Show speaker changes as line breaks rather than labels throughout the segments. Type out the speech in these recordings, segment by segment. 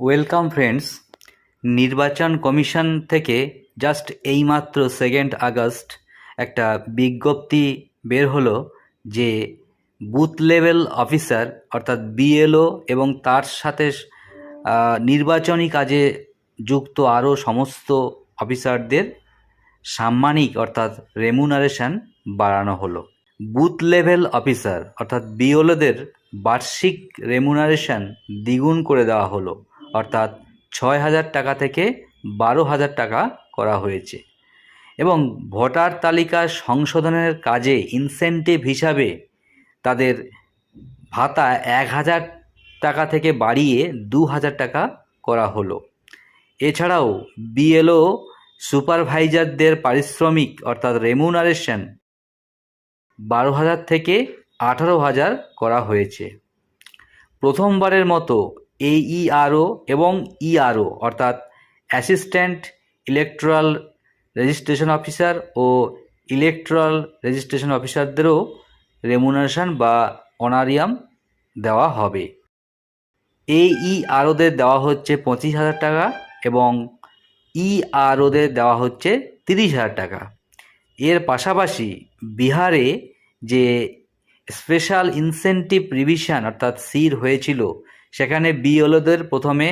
Welcome friends. নির্বাচন commission থেকে just এইমাত্র 2 আগস্ট একটা বিজ্ঞপ্তি বের হলো যে বুথ লেভেল অফিসার অর্থাৎ বিএলও এবং তার সাথে নির্বাচনী কাজে যুক্ত আরও সমস্ত অফিসারদের সাম্মানিক অর্থাৎ রেমুনারেশন বাড়ানো হলো। বুথ লেভেল অফিসার অর্থাৎ বিএলওদের বার্ষিক রেমুনারেশন দ্বিগুণ করে দেওয়া হলো, অর্থাৎ 6,000 টাকা থেকে 12,000 টাকা করা হয়েছে। এবং ভোটার তালিকা সংশোধনের কাজে ইনসেন্টিভ হিসাবে তাদের ভাতা 1,000 টাকা থেকে বাড়িয়ে 2,000 টাকা করা হলো। এছাড়াও বিএলও সুপারভাইজারদের পারিশ্রমিক অর্থাৎ রেমুনারেশন 12,000 থেকে 18,000 করা হয়েছে। প্রথমবারের মতো এইইআরও এবং ইআরও অর্থাৎ অ্যাসিস্ট্যান্ট ইলেকট্রাল রেজিস্ট্রেশন অফিসার ও ইলেকট্রাল রেজিস্ট্রেশন অফিসারদেরও রেমুনারেশন বা অনারিয়াম দেওয়া হবে। এইইআরওদের দেওয়া হচ্ছে 25,000 টাকা এবং ইআরওদের দেওয়া হচ্ছে 30,000 টাকা। এর পাশাপাশি বিহারে যে স্পেশাল ইনসেন্টিভ রিভিশন অর্থাৎ সির হয়েছিল, সেখানে বিএলওদের প্রথমে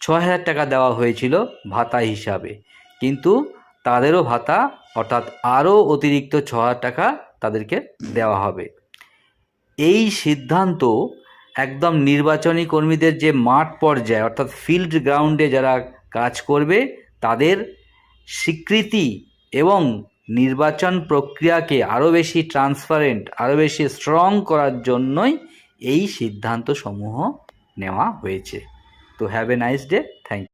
6,000 টাকা দেওয়া হয়েছিল ভাতা হিসাবে, কিন্তু তাদেরও ভাতা অর্থাৎ আরও অতিরিক্ত 6,000 টাকা তাদেরকে দেওয়া হবে। এই সিদ্ধান্ত একদম নির্বাচনী কর্মীদের যে মাঠ পর্যায়ে অর্থাৎ ফিল্ড গ্রাউন্ডে যারা কাজ করবে তাদের স্বীকৃতি এবং নির্বাচন প্রক্রিয়াকে আরও বেশি ট্রান্সপারেন্ট, আরও বেশি স্ট্রং করার জন্যই এই সিদ্ধান্ত সমূহ নেওয়া হয়েছে। তো হ্যাভ এ নাইস ডে।